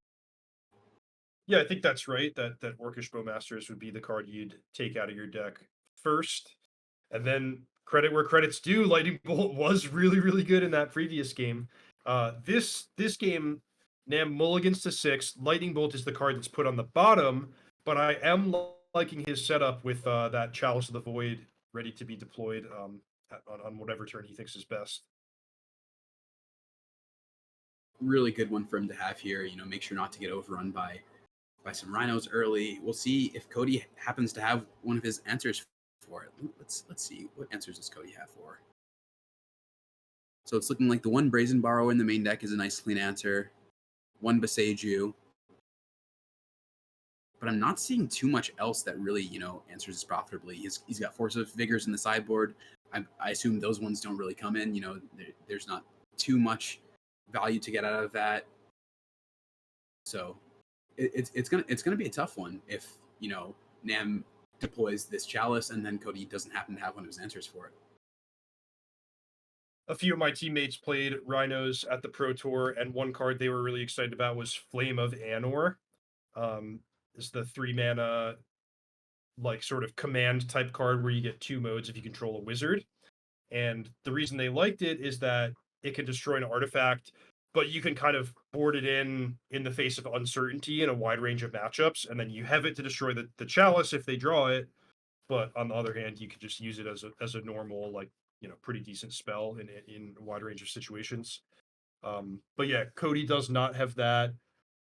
Yeah, I think that's right. That Orcish Bowmasters would be the card you'd take out of your deck first, and then credit where credit's due. Lightning Bolt was really, really good in that previous game. This game, Nam mulligans to 6. Lightning Bolt is the card that's put on the bottom, but I am liking his setup with that Chalice of the Void ready to be deployed on whatever turn he thinks is best. Really good one for him to have here. Make sure not to get overrun by some Rhinos early. We'll see if Cody happens to have one of his answers for it. Let's see, what answers does Cody have for? So it's looking like the 1 Brazen Borrow in the main deck is a nice clean answer. 1 Beseiju. But I'm not seeing too much else that really, answers this profitably. He's got Force of Vigors in the sideboard. I assume those ones don't really come in. There's not too much value to get out of that. So it's gonna be a tough one if Nam deploys this Chalice and then Cody doesn't happen to have one of his answers for it. A few of my teammates played Rhinos at the Pro Tour, and one card they were really excited about was Flame of Anor. Is the 3 mana like sort of command type card where you get 2 modes if you control a wizard. And the reason they liked it is that it can destroy an artifact, but you can kind of board it in the face of uncertainty in a wide range of matchups, and then you have it to destroy the Chalice if they draw it. But on the other hand, you could just use it as a normal, like, pretty decent spell in a wide range of situations. But yeah, Cody does not have that,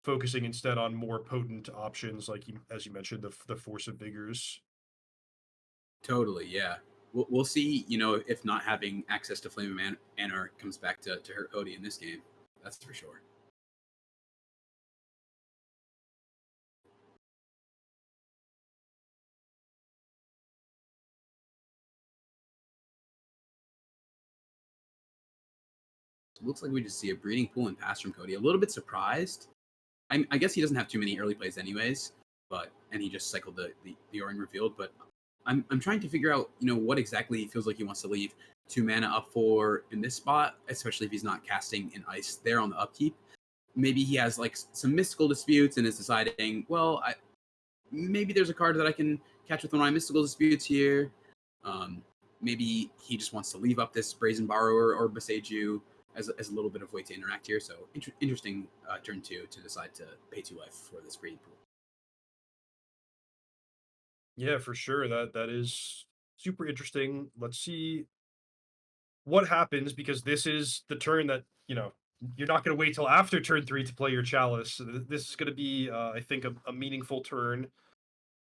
focusing instead on more potent options, like as you mentioned, the Force of Vigors. Totally, yeah. We'll see, if not having access to Flame of Anor comes back to hurt Cody in this game. That's for sure. So it looks like we just see a Breeding Pool and pass from Cody. A little bit surprised. I guess he doesn't have too many early plays anyways, and he just cycled the O-Ring Revealed, but I'm trying to figure out, what exactly he feels like he wants to leave 2 mana up for in this spot, especially if he's not casting an ice there on the upkeep. Maybe he has like some mystical disputes and is deciding, well, maybe there's a card that I can catch with one of my mystical disputes here. Maybe he just wants to leave up this Brazen Borrower or Beseiju as a little bit of way to interact here. So interesting turn 2 to decide to pay 2 life for this Breeding Pool. Yeah, for sure. That is super interesting. Let's see what happens, because this is the turn that, you're not going to wait till after turn 3 to play your Chalice. So this is going to be, I think, a meaningful turn.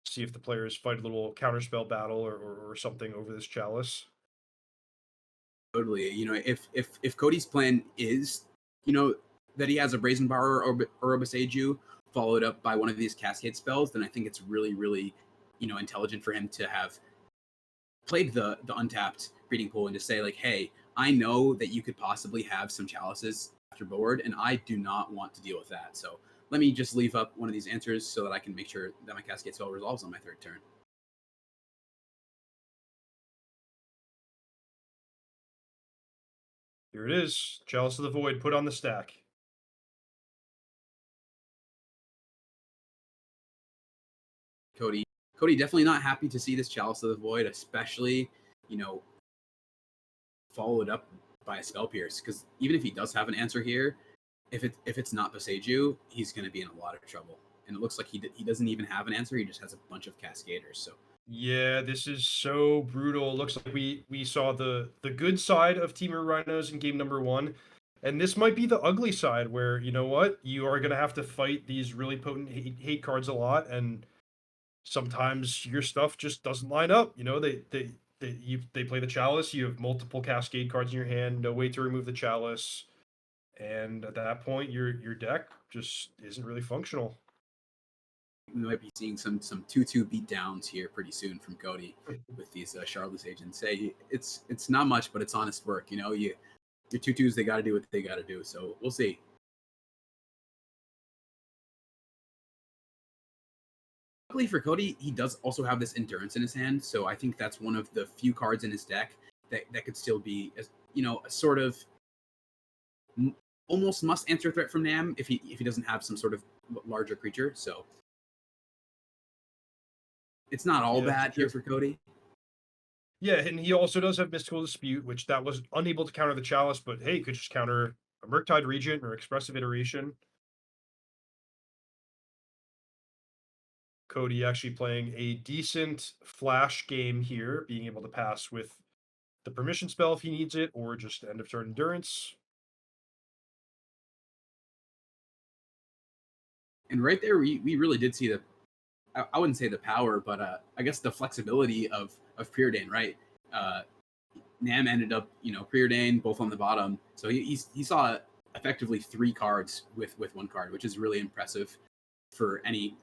See if the players fight a little counterspell battle or something over this Chalice. Totally. If Cody's plan is, that he has a Brazen Borrower or a Beseiju followed up by one of these Cascade spells, then I think it's really, really, intelligent for him to have played the untapped Breeding Pool and to say, like, hey, I know that you could possibly have some Chalices after board, and I do not want to deal with that. So let me just leave up one of these answers so that I can make sure that my Cascade spell resolves on my 3rd turn. Here it is. Chalice of the Void put on the stack. Cody definitely not happy to see this Chalice of the Void, especially, followed up by a Spell Pierce, because even if he does have an answer here, if it's not Beseiju, he's going to be in a lot of trouble. And it looks like he doesn't even have an answer. He just has a bunch of Cascaders. So yeah, this is so brutal. It looks like we saw the good side of Temur Rhinos in game number 1, and this might be the ugly side where, you know what, you are going to have to fight these really potent hate cards a lot, and sometimes your stuff just doesn't line up. You know, they play the Chalice. You have multiple Cascade cards in your hand, no way to remove the Chalice, and at that point, your deck just isn't really functional. We might be seeing some 2-2 beatdowns here pretty soon from Cody with these Charlotte agents. Say it's not much, but it's honest work. You know, your 2-2s, they got to do what they got to do. So we'll see. Luckily for Cody, he does also have this endurance in his hand, so I think that's one of the few cards in his deck that could still be, a sort of almost must answer threat from Nam if he doesn't have some sort of larger creature. So it's not all bad here for Cody. Yeah, and he also does have Mystical Dispute, which that was unable to counter the Chalice, but hey, could just counter a Murktide Regent or Expressive Iteration. Cody actually playing a decent flash game here, being able to pass with the permission spell if he needs it, or just end of turn endurance. And right there, we really did see I wouldn't say the power, but I guess the flexibility of Preordain, right? Nam ended up, Preordain both on the bottom, so he saw effectively 3 cards with one card, which is really impressive for any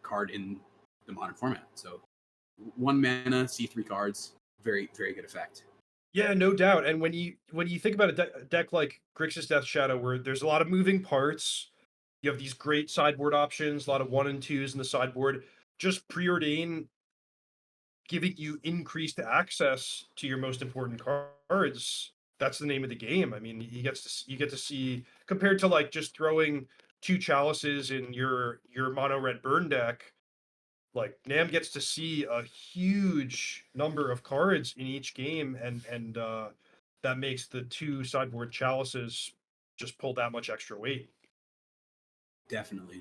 card in the modern format. So 1 mana, see 3 cards, very very good effect. Yeah, no doubt. And when you think about a deck like Grixis Death Shadow, where there's a lot of moving parts, you have these great sideboard options, a lot of 1 and 2s in the sideboard. Just Preordain giving you increased access to your most important cards. That's the name of the game. I mean, you get to see, compared to like just throwing 2 Chalices in your mono red burn deck. Like Nam gets to see a huge number of cards in each game, and that makes the 2 sideboard Chalices just pull that much extra weight. Definitely.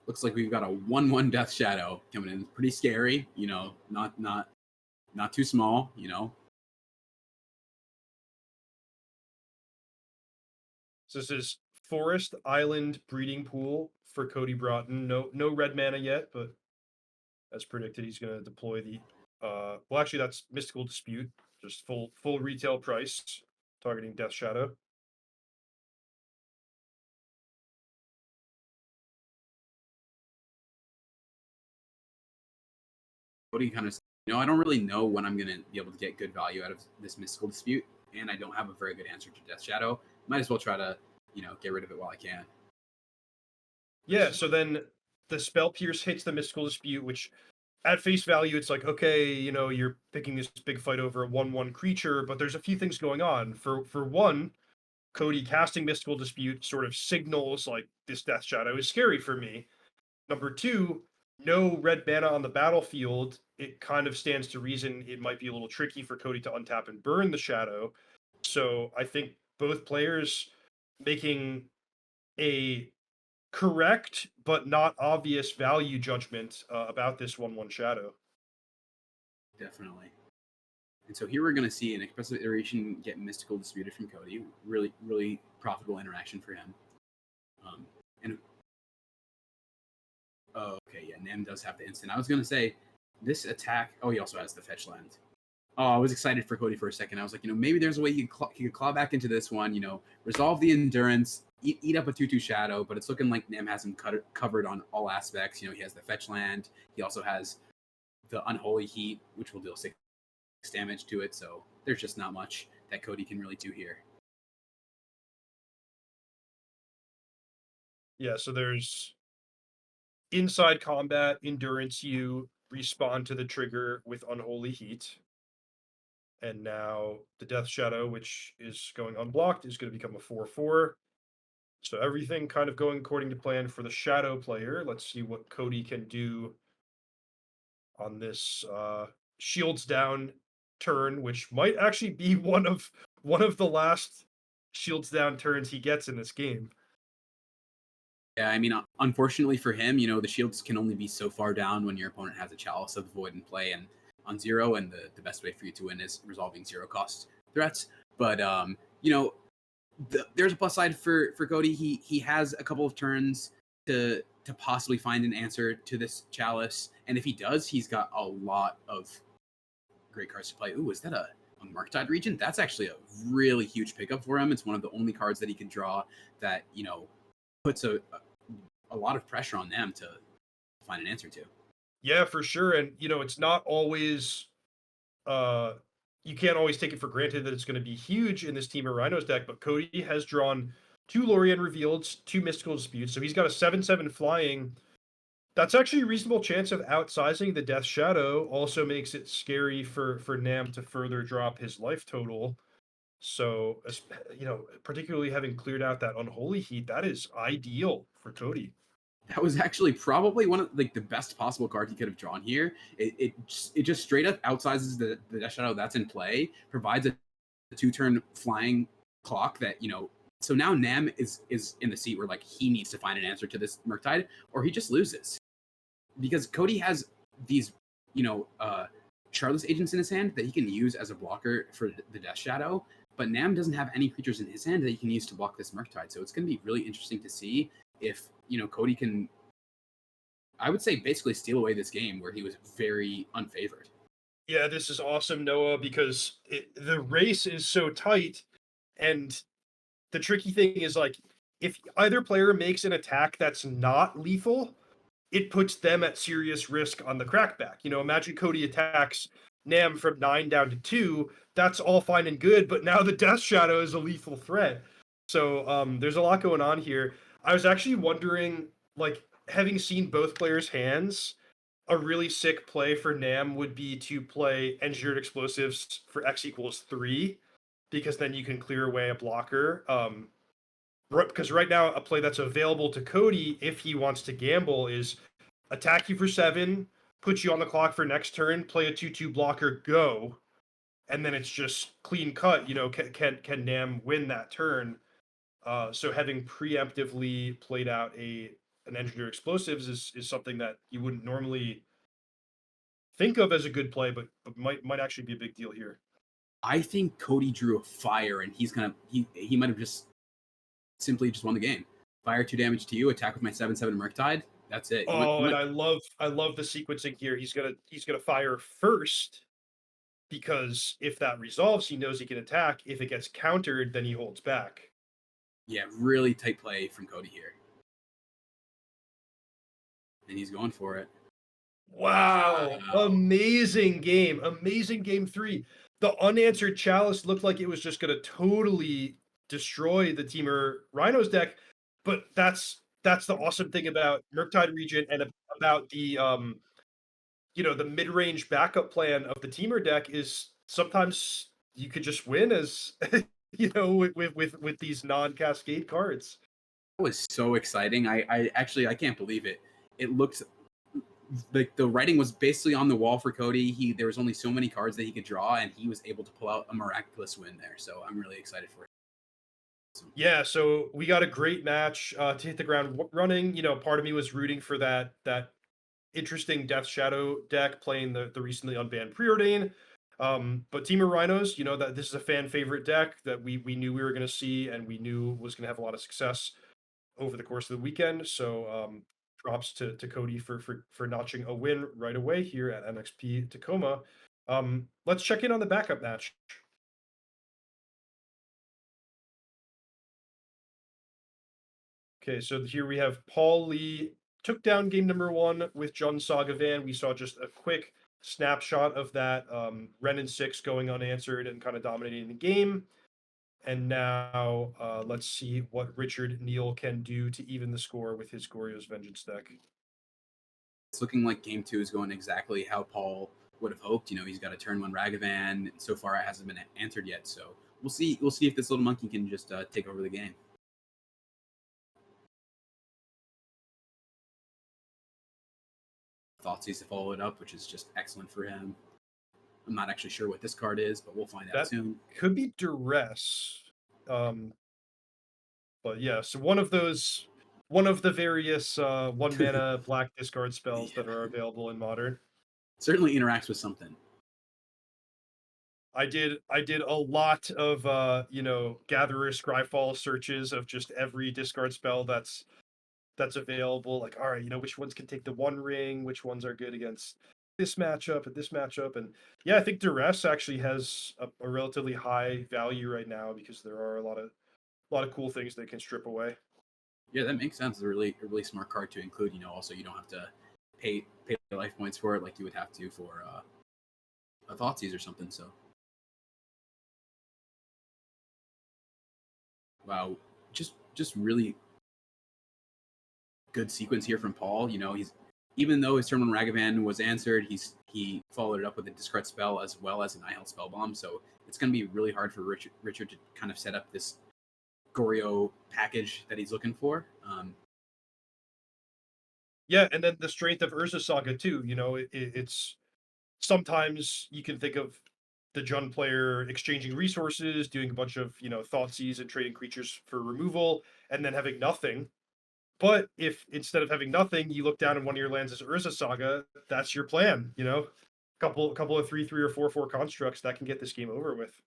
Looks like we've got a 1/1 Death Shadow coming in. Pretty scary, not too small, So this is Forest Island Breeding Pool for Cody Broughton. No red mana yet, but as predicted, he's going to deploy the. Well, actually, that's Mystical Dispute, just full retail price, targeting Death Shadow. Cody kind of, I don't really know when I'm going to be able to get good value out of this Mystical Dispute, and I don't have a very good answer to Death Shadow. Might as well try to, get rid of it while I can. Yeah, so then the Spell Pierce hits the Mystical Dispute, which at face value, it's like, okay, you're picking this big fight over a 1/1 creature, but there's a few things going on. For one, Cody casting Mystical Dispute sort of signals like this Death Shadow is scary for me. Number 2, no red mana on the battlefield. It kind of stands to reason it might be a little tricky for Cody to untap and burn the Shadow. So I think both players making a correct but not obvious value judgment about this 1/1 Shadow. Definitely. And so here we're going to see an expressive iteration get Mystical Disputed from Cody. Really, really profitable interaction for him. And oh, okay, yeah, Nam does have the instant. I was going to say this attack. Oh, he also has the fetch land. Oh, I was excited for Cody for a second. I was like, maybe there's a way he could claw back into this one. Resolve the endurance, eat up a 2/2 Shadow. But it's looking like Nam has him covered on all aspects. He has the fetch land. He also has the Unholy Heat, which will deal 6 damage to it. So there's just not much that Cody can really do here. Yeah, so there's inside combat, endurance, you respond to the trigger with Unholy Heat. And now the Death Shadow, which is going unblocked, is going to become a 4/4. So everything kind of going according to plan for the Shadow player. Let's see what Cody can do on this shields down turn, which might actually be one of the last shields down turns he gets in this game. Yeah, I mean, unfortunately for him, the shields can only be so far down when your opponent has a Chalice of the Void in play and on 0, and the best way for you to win is resolving 0 cost threats. But there's a plus side for Cody. He has a couple of turns to possibly find an answer to this Chalice. And if he does, he's got a lot of great cards to play. Ooh, is that a Murktide Regent? That's actually a really huge pickup for him. It's one of the only cards that he can draw that, you know, puts a lot of pressure on them to find an answer to. Yeah, for sure. And you know, it's not always you can't always take it for granted that it's going to be huge in this Temur Rhinos deck, but Cody has drawn 2 Lorien Revealeds, 2 Mystical Disputes, so he's got a 7/7 flying. That's actually a reasonable chance of outsizing the Death Shadow. Also makes it scary for Nam to further drop his life total. So, you know, particularly having cleared out that Unholy Heat, that is ideal for Cody. That was actually probably one of like the best possible cards he could have drawn here. It just straight up outsizes the Death Shadow that's in play, provides a 2-turn flying clock that, you know. So now Nam is in the seat where like he needs to find an answer to this Murktide, or he just loses. Because Cody has these, you know, Charlie's agents in his hand that he can use as a blocker for the Death Shadow, but Nam doesn't have any creatures in his hand that he can use to block this Murktide. So it's going to be really interesting to see if, you know, Cody can, I would say, basically steal away this game where he was very unfavored. Yeah, this is awesome, Noah, because the race is so tight, and the tricky thing is like if either player makes an attack that's not lethal, it puts them at serious risk on the crackback. You know, imagine Cody attacks Nam from 9 down to 2. That's all fine and good, but now the Death Shadow is a lethal threat. So there's a lot going on here. I was actually wondering, like, having seen both players' hands, a really sick play for Nam would be to play Engineered Explosives for X equals 3, because then you can clear away a blocker. Because right now, a play that's available to Cody, if he wants to gamble, is attack you for 7, put you on the clock for next turn, play a 2/2 blocker, go, and then it's just clean cut. You know, can Nam win that turn? So having preemptively played out an Engineer Explosives is something that you wouldn't normally think of as a good play, but might actually be a big deal here. I think Cody drew a fire, and he might have just simply just won the game. Fire 2 damage to you, attack with my 7/7 Murktide. That's it. And I love the sequencing here. He's gonna fire first, because if that resolves, he knows he can attack. If it gets countered, then he holds back. Yeah, really tight play from Cody here. And he's going for it. Wow. Amazing game. Amazing game 3. The unanswered Chalice looked like it was just going to totally destroy the Temur Rhinos deck, but that's the awesome thing about Murktide Regent and about the you know, the mid-range backup plan of the Temur deck is sometimes you could just win as you know, with these non-cascade cards. That was so exciting. I actually I can't believe it. It looked like the writing was basically on the wall for Cody. There was only so many cards that he could draw, and he was able to pull out a miraculous win there. So I'm really excited for it. Yeah, so we got a great match to hit the ground running. You know, part of me was rooting for that interesting Death Shadow deck playing the recently unbanned Preordain. But Temur Rhinos, you know, that this is a fan favorite deck that we knew we were going to see, and we knew was going to have a lot of success over the course of the weekend. So props to Cody for notching a win right away here at MXP Tacoma. Let's check in on the backup match. Okay, so here we have Paul Lee took down game number 1 with Jun Saga Van. We saw just a quick snapshot of that. Ren and 6 going unanswered and kind of dominating the game. And now let's see what Richard Neal can do to even the score with his Goryo's Vengeance deck. It's looking like game 2 is going exactly how Paul would have hoped. You know, he's got a turn 1 Ragavan. So far, it hasn't been answered yet. So we'll see. We'll see if this little monkey can just take over the game. Thoughtseize to follow it up, which is just excellent for him. I'm not actually sure what this card is, but we'll find out soon. Could be Duress. But yeah, so one of the various 1 mana black discard spells that are available in Modern. Certainly interacts with something. I did a lot of you know, Gatherer Scryfall searches of just every discard spell that's that's available. Like, all right, which ones can take the one ring, which ones are good against this matchup and this matchup. And yeah, I think duress actually has a relatively high value right now because there are a lot of cool things they can strip away. Yeah, that makes sense. It's a really smart card to include. Also you don't have to pay life points for it like you would have to for a Thoughtseize or something. So wow, just really good sequence here from Paul. He's even though his turn on Ragavan was answered, he followed it up with a discard spell as well as an Eye Health Spellbomb. So it's going to be really hard for Richard to kind of set up this Goryo package that he's looking for. Yeah, and then the strength of Urza Saga too. It's sometimes you can think of the Jund player exchanging resources, doing a bunch of Thoughtseize and trading creatures for removal, and then having nothing. But if instead of having nothing, you look down and one of your lands is Urza Saga, that's your plan. Couple of 3/3 or 4/4 constructs that can get this game over with.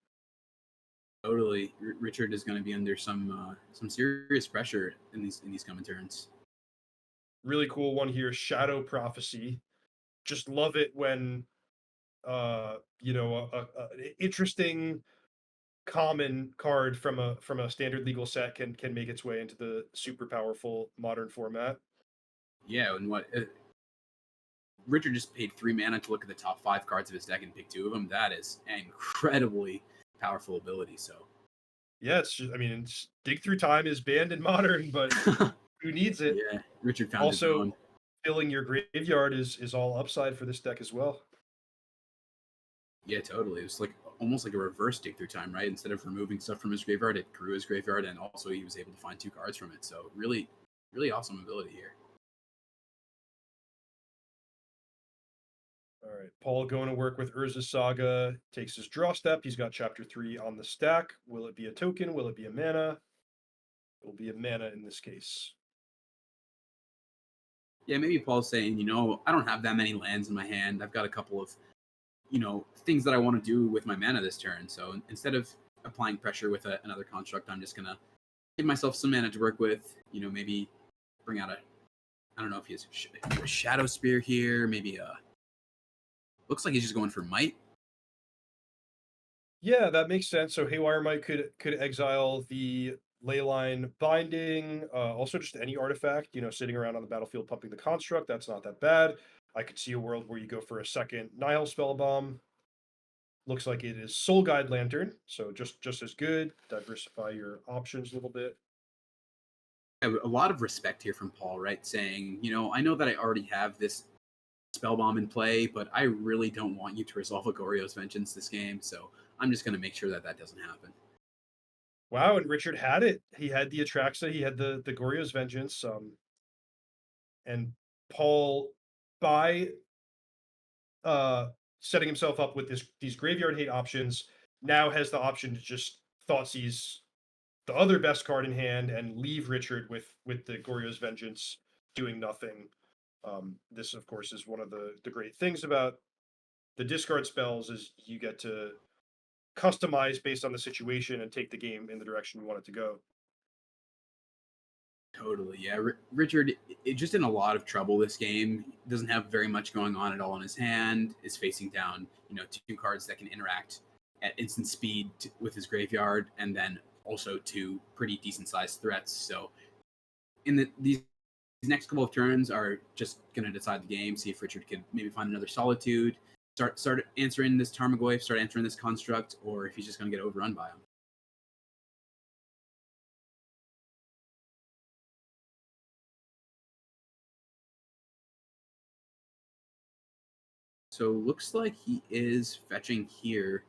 Totally, Richard is going to be under some serious pressure in these coming turns. Really cool one here, Shadow Prophecy. Just love it when an interesting common card from a standard legal set can make its way into the super powerful modern format. Yeah, and what Richard just paid 3 mana to look at the top 5 cards of his deck and pick 2 of them. That is an incredibly powerful ability. So Yeah, Dig Through Time is banned in modern, but who needs it? yeah, Richard found his Also, own. filling your graveyard is all upside for this deck as well. Yeah, totally. It was like almost like a reverse dig through time, right? Instead of removing stuff from his graveyard, it grew his graveyard, and also he was able to find 2 cards from it. So really, really awesome ability here. All right, Paul going to work with Urza Saga, takes his draw step. He's got chapter 3 on the stack. Will it be a token? Will it be a mana? It will be a mana in this case. Yeah, maybe Paul's saying, I don't have that many lands in my hand. I've got a couple of, things that I want to do with my mana this turn. So instead of applying pressure with another construct, I'm just gonna give myself some mana to work with. Maybe bring out I don't know if he has a Shadow Spear here. Maybe looks like he's just going for Might. Yeah, that makes sense. So Haywire Might could exile the Leyline Binding, also just any artifact, sitting around on the battlefield pumping the construct. That's not that bad. I could see a world where you go for a second Nihil Spellbomb. Looks like it is Soul Guide Lantern, so just as good. Diversify your options a little bit. A lot of respect here from Paul, right? Saying, I know that I already have this Spellbomb in play, but I really don't want you to resolve Agorio's Vengeance this game, so I'm just going to make sure that doesn't happen. Wow, and Richard had it. He had the Atraxa, he had the Goryo's Vengeance, and Paul, by setting himself up with these graveyard hate options, now has the option to just Thoughtseize the other best card in hand and leave Richard with the Goryo's Vengeance doing nothing. This, of course, is one of the great things about the discard spells is you get to customize based on the situation and take the game in the direction you want it to go. Totally, yeah. Richard just in a lot of trouble this game. Doesn't have very much going on at all in his hand. Is facing down, 2 cards that can interact at instant speed with his graveyard, and then also 2 pretty decent sized threats. So, these next couple of turns are just going to decide the game. See if Richard could maybe find another Solitude, start answering this Tarmogoyf, start answering this construct, or if he's just going to get overrun by him. So looks like he is fetching here.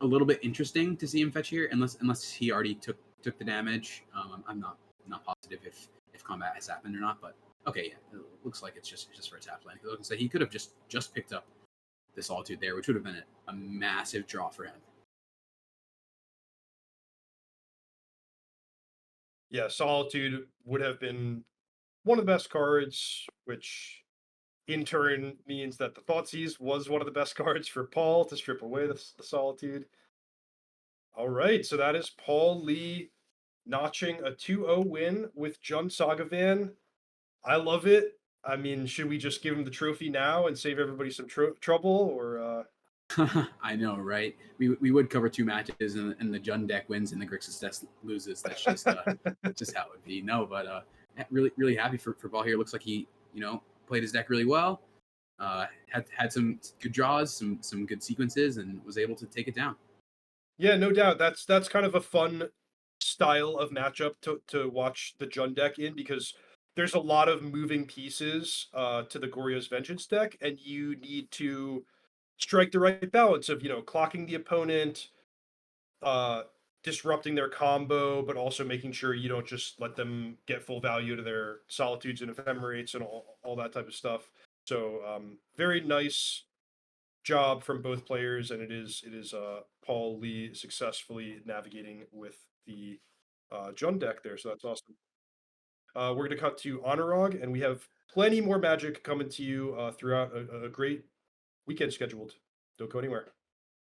A little bit interesting to see him fetch here, unless he already took the damage. I'm not positive if combat has happened or not, but okay, yeah, it looks like it's just for a tap land. So he could have just picked up the Solitude there, which would have been a massive draw for him. Yeah, Solitude would have been one of the best cards, which in turn means that the Thoughtseize was one of the best cards for Paul to strip away the Solitude. All right, so that is Paul Lee notching a 2-0 win with Jund Sagavan. I love it. I mean, should we just give him the trophy now and save everybody some trouble, or? I know, right? We would cover 2 matches, and the Jund deck wins and the Grixis deck loses. That's just how it would be. No, but really happy for Ball here. Looks like he played his deck really well. Had some good draws, some good sequences, and was able to take it down. Yeah, no doubt. That's kind of a fun style of matchup to watch the Jund deck in, because there's a lot of moving pieces to the Goryo's Vengeance deck, and you need to strike the right balance of clocking the opponent, uh, disrupting their combo, but also making sure you don't just let them get full value to their solitudes and ephemerates and all that type of stuff. So very nice job from both players, and it is Paul Lee successfully navigating with the Jund deck there. So that's awesome. We're going to cut to Honorog, and we have plenty more Magic coming to you throughout a great weekend scheduled. Don't go anywhere.